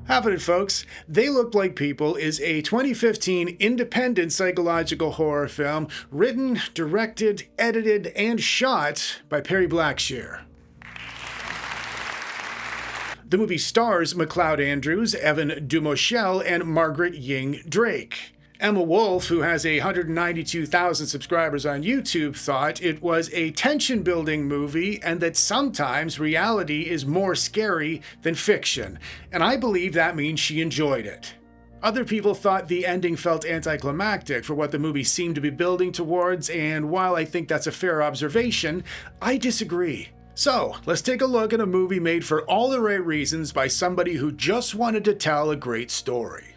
Happening, folks. They Look Like People is a 2015 independent psychological horror film written, directed, edited, and shot by Perry Blackshear. The movie stars McLeod Andrews, Evan Dumochel, and Margaret Ying Drake. Emma Wolf, who has 192,000 subscribers on YouTube, thought it was a tension-building movie and that sometimes reality is more scary than fiction, and I believe that means she enjoyed it. Other people thought the ending felt anticlimactic for what the movie seemed to be building towards, and while I think that's a fair observation, I disagree. So, let's take a look at a movie made for all the right reasons by somebody who just wanted to tell a great story.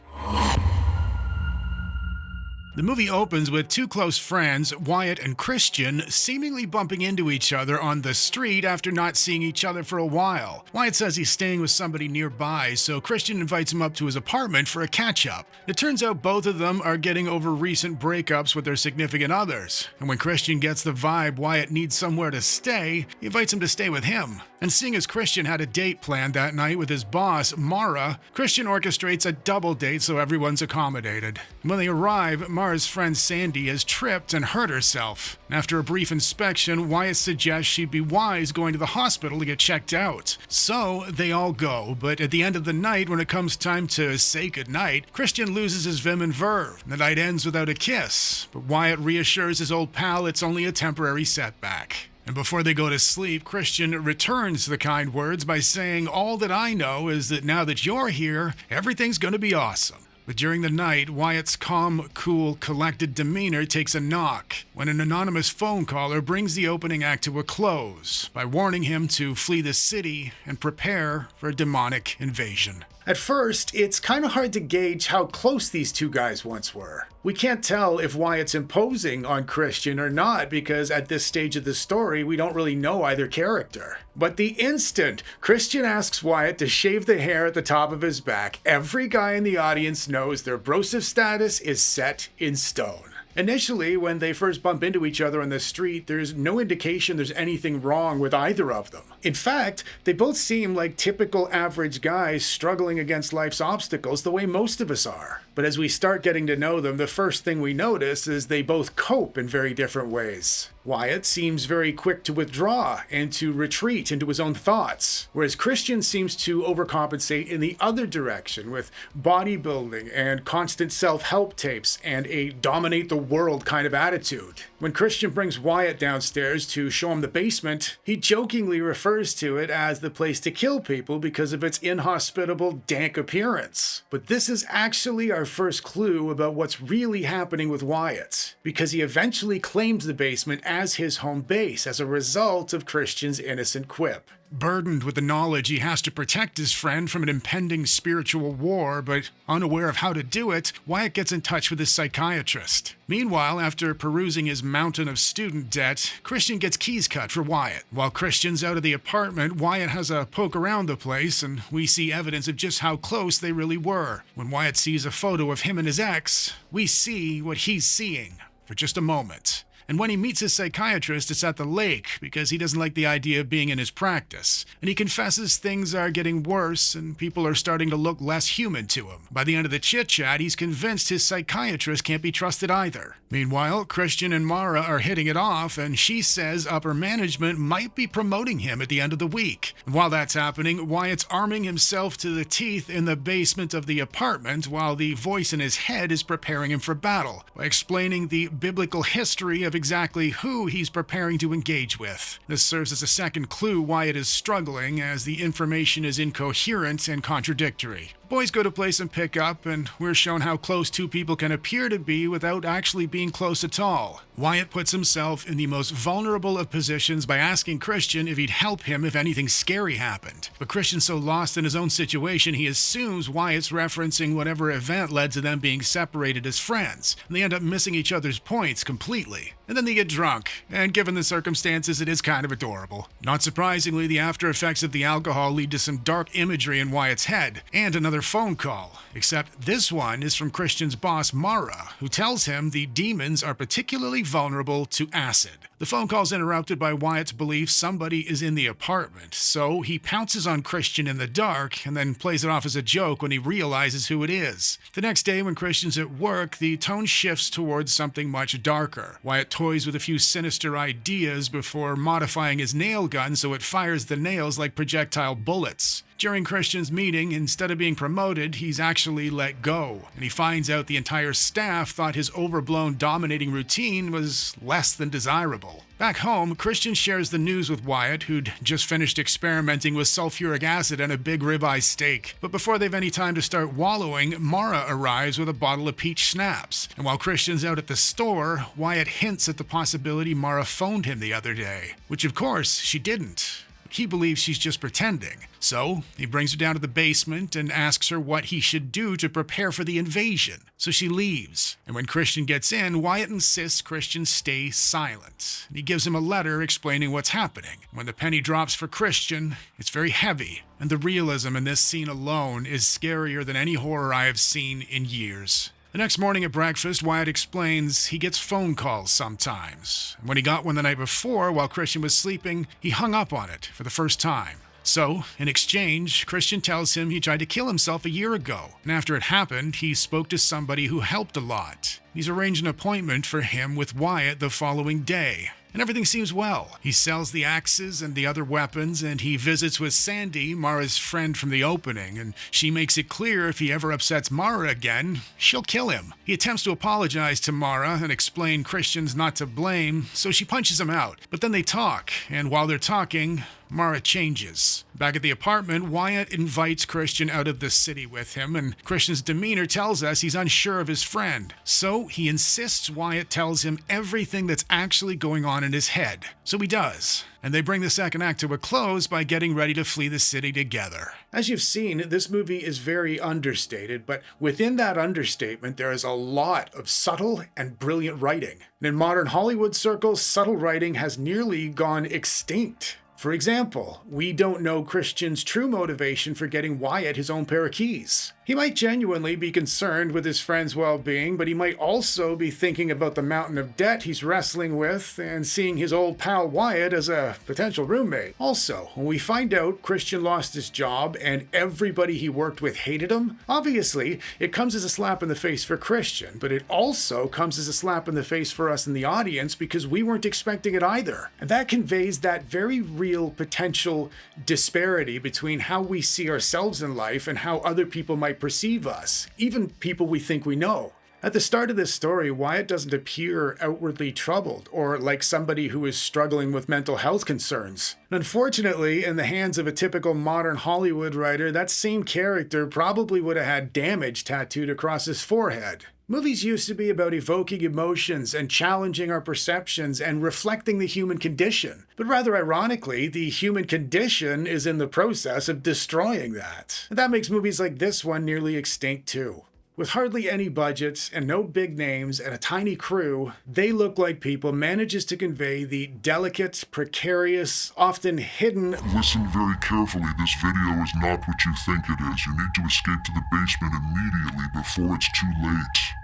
The movie opens with two close friends, Wyatt and Christian, seemingly bumping into each other on the street after not seeing each other for a while. Wyatt says he's staying with somebody nearby, so Christian invites him up to his apartment for a catch-up. It turns out both of them are getting over recent breakups with their significant others, and when Christian gets the vibe Wyatt needs somewhere to stay, he invites him to stay with him. And seeing as Christian had a date planned that night with his boss, Mara, Christian orchestrates a double date so everyone's accommodated. When they arrive, Mara's friend Sandy has tripped and hurt herself. After a brief inspection, Wyatt suggests she'd be wise going to the hospital to get checked out. So they all go, but at the end of the night, when it comes time to say goodnight, Christian loses his vim and verve. The night ends without a kiss, but Wyatt reassures his old pal it's only a temporary setback. And before they go to sleep, Christian returns the kind words by saying, "All that I know is that now that you're here, everything's going to be awesome." But during the night, Wyatt's calm, cool, collected demeanor takes a knock when an anonymous phone caller brings the opening act to a close by warning him to flee the city and prepare for a demonic invasion. At first, it's kind of hard to gauge how close these two guys once were. We can't tell if Wyatt's imposing on Christian or not because at this stage of the story, we don't really know either character. But the instant Christian asks Wyatt to shave the hair at the top of his back, every guy in the audience knows their brosive status is set in stone. Initially, when they first bump into each other on the street, there's no indication there's anything wrong with either of them. In fact, they both seem like typical average guys struggling against life's obstacles the way most of us are. But as we start getting to know them, the first thing we notice is they both cope in very different ways. Wyatt seems very quick to withdraw and to retreat into his own thoughts, whereas Christian seems to overcompensate in the other direction with bodybuilding and constant self-help tapes and a dominate the world kind of attitude. When Christian brings Wyatt downstairs to show him the basement, he jokingly refers to it as the place to kill people because of its inhospitable, dank appearance. But this is actually our first clue about what's really happening with Wyatt, because he eventually claims the basement as his home base as a result of Christian's innocent quip. Burdened with the knowledge he has to protect his friend from an impending spiritual war, but unaware of how to do it, Wyatt gets in touch with his psychiatrist. Meanwhile, after perusing his mountain of student debt, Christian gets keys cut for Wyatt. While Christian's out of the apartment, Wyatt has a poke around the place, and we see evidence of just how close they really were. When Wyatt sees a photo of him and his ex, we see what he's seeing for just a moment. And when he meets his psychiatrist, it's at the lake because he doesn't like the idea of being in his practice. And he confesses things are getting worse and people are starting to look less human to him. By the end of the chit-chat, he's convinced his psychiatrist can't be trusted either. Meanwhile, Christian and Mara are hitting it off, and she says upper management might be promoting him at the end of the week. And while that's happening, Wyatt's arming himself to the teeth in the basement of the apartment while the voice in his head is preparing him for battle by explaining the biblical history of exactly who he's preparing to engage with. This serves as a second clue Wyatt is struggling, as the information is incoherent and contradictory. Boys go to place and pick up, and we're shown how close two people can appear to be without actually being close at all. Wyatt puts himself in the most vulnerable of positions by asking Christian if he'd help him if anything scary happened. But Christian's so lost in his own situation, he assumes Wyatt's referencing whatever event led to them being separated as friends, and they end up missing each other's points completely. And then they get drunk, and given the circumstances, it is kind of adorable. Not surprisingly, the after effects of the alcohol lead to some dark imagery in Wyatt's head, and another phone call. Except this one is from Christian's boss, Mara, who tells him the demons are particularly vulnerable to acid. The phone call's interrupted by Wyatt's belief somebody is in the apartment, so he pounces on Christian in the dark and then plays it off as a joke when he realizes who it is. The next day, when Christian's at work, the tone shifts towards something much darker. Wyatt toys with a few sinister ideas before modifying his nail gun so it fires the nails like projectile bullets. During Christian's meeting, instead of being promoted, he's actually let go, and he finds out the entire staff thought his overblown dominating routine was less than desirable. Back home, Christian shares the news with Wyatt, who'd just finished experimenting with sulfuric acid and a big ribeye steak. But before they've any time to start wallowing, Mara arrives with a bottle of peach schnapps. And while Christian's out at the store, Wyatt hints at the possibility Mara phoned him the other day, which of course she didn't. He believes she's just pretending. So he brings her down to the basement and asks her what he should do to prepare for the invasion. So she leaves. And when Christian gets in, Wyatt insists Christian stay silent. He gives him a letter explaining what's happening. When the penny drops for Christian, it's very heavy. And the realism in this scene alone is scarier than any horror I have seen in years. The next morning at breakfast, Wyatt explains he gets phone calls sometimes. When he got one the night before, while Christian was sleeping, he hung up on it for the first time. So, in exchange, Christian tells him he tried to kill himself a year ago, and after it happened, he spoke to somebody who helped a lot. He's arranged an appointment for him with Wyatt the following day. And everything seems well. He sells the axes and the other weapons, and he visits with Sandy, Mara's friend from the opening, and she makes it clear if he ever upsets Mara again, she'll kill him. He attempts to apologize to Mara and explain Christian's not to blame, so she punches him out. But then they talk, and while they're talking, Mara changes. Back at the apartment, Wyatt invites Christian out of the city with him, and Christian's demeanor tells us he's unsure of his friend. So he insists Wyatt tells him everything that's actually going on in his head. So he does. And they bring the second act to a close by getting ready to flee the city together. As you've seen, this movie is very understated, but within that understatement, there is a lot of subtle and brilliant writing. And in modern Hollywood circles, subtle writing has nearly gone extinct. For example, we don't know Christian's true motivation for getting Wyatt his own pair of keys. He might genuinely be concerned with his friend's well-being, but he might also be thinking about the mountain of debt he's wrestling with and seeing his old pal Wyatt as a potential roommate. Also, when we find out Christian lost his job and everybody he worked with hated him, obviously it comes as a slap in the face for Christian, but it also comes as a slap in the face for us in the audience because we weren't expecting it either. And that conveys that very real potential disparity between how we see ourselves in life and how other people might perceive us, even people we think we know. At the start of this story, Wyatt doesn't appear outwardly troubled or like somebody who is struggling with mental health concerns. Unfortunately, in the hands of a typical modern Hollywood writer, that same character probably would have had damage tattooed across his forehead. Movies used to be about evoking emotions and challenging our perceptions and reflecting the human condition. But rather ironically, the human condition is in the process of destroying that. And that makes movies like this one nearly extinct too. With hardly any budgets and no big names and a tiny crew, They Look Like People manages to convey the delicate, precarious, often hidden... Listen very carefully, this video is not what you think it is. You need to escape to the basement immediately before it's too late.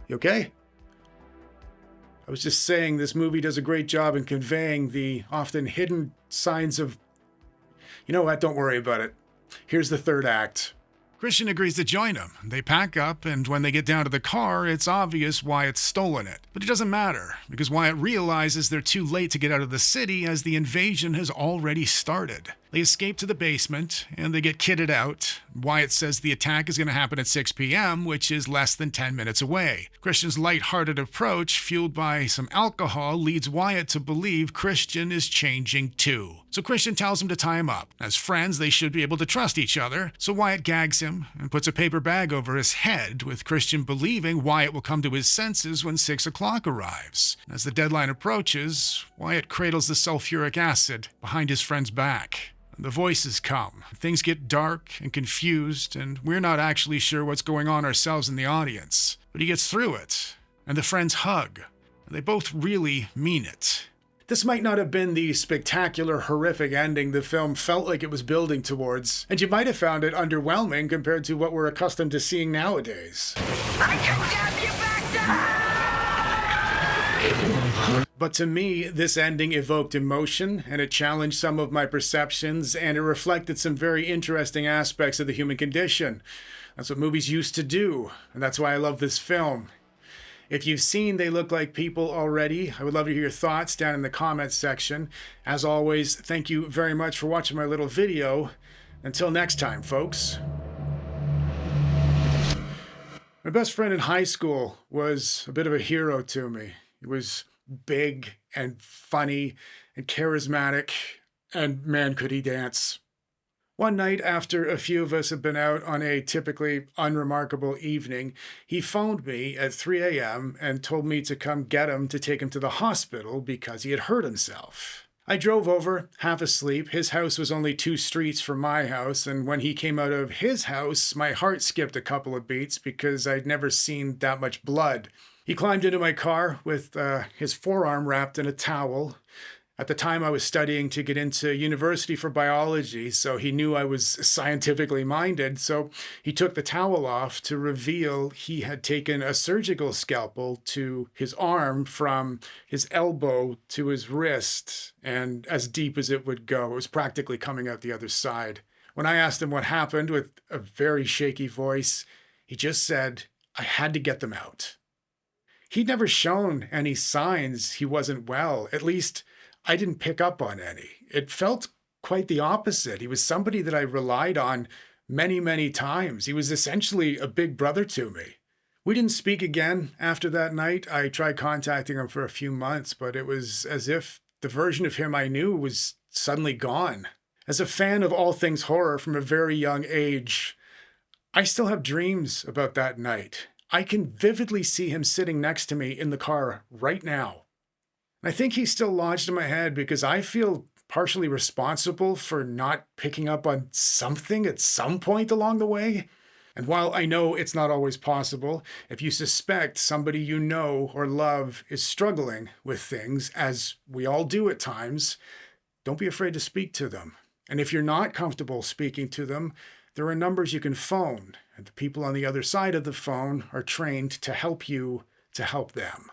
You okay? I was just saying this movie does a great job in conveying the often hidden signs of... You know what? Don't worry about it. Here's the third act. Christian agrees to join him. They pack up, and when they get down to the car, it's obvious Wyatt's stolen it. But it doesn't matter, because Wyatt realizes they're too late to get out of the city as the invasion has already started. They escape to the basement, and they get kitted out. Wyatt says the attack is going to happen at 6 p.m., which is less than 10 minutes away. Christian's lighthearted approach, fueled by some alcohol, leads Wyatt to believe Christian is changing too. So Christian tells him to tie him up. As friends, they should be able to trust each other, so Wyatt gags him and puts a paper bag over his head, with Christian believing Wyatt will come to his senses when 6 o'clock arrives. As the deadline approaches, Wyatt cradles the sulfuric acid behind his friend's back. The voices come. Things get dark and confused, and we're not actually sure what's going on ourselves in the audience. But he gets through it, and the friends hug. And they both really mean it. This might not have been the spectacular, horrific ending the film felt like it was building towards, and you might have found it underwhelming compared to what we're accustomed to seeing nowadays. I come down your backside! But to me, this ending evoked emotion, and it challenged some of my perceptions, and it reflected some very interesting aspects of the human condition. That's what movies used to do, and that's why I love this film. If you've seen They Look Like People already, I would love to hear your thoughts down in the comments section. As always, thank you very much for watching my little video. Until next time, folks. My best friend in high school was a bit of a hero to me. He was big and funny and charismatic, and man, could he dance. One night, after a few of us had been out on a typically unremarkable evening, he phoned me at 3 a.m. and told me to come get him to take him to the hospital because he had hurt himself. I drove over, half asleep. His house was only 2 streets from my house, and when he came out of his house, my heart skipped a couple of beats because I'd never seen that much blood. He climbed into my car with his forearm wrapped in a towel. At the time, I was studying to get into university for biology, so he knew I was scientifically minded, so he took the towel off to reveal he had taken a surgical scalpel to his arm from his elbow to his wrist, and as deep as it would go. It was practically coming out the other side. When I asked him what happened with a very shaky voice, he just said, "I had to get them out." He'd never shown any signs he wasn't well. At least, I didn't pick up on any. It felt quite the opposite. He was somebody that I relied on many, many times. He was essentially a big brother to me. We didn't speak again after that night. I tried contacting him for a few months, but it was as if the version of him I knew was suddenly gone. As a fan of all things horror from a very young age, I still have dreams about that night. I can vividly see him sitting next to me in the car right now. I think he's still lodged in my head because I feel partially responsible for not picking up on something at some point along the way. And while I know it's not always possible, if you suspect somebody you know or love is struggling with things, as we all do at times, don't be afraid to speak to them. And if you're not comfortable speaking to them, there are numbers you can phone, and the people on the other side of the phone are trained to help you to help them.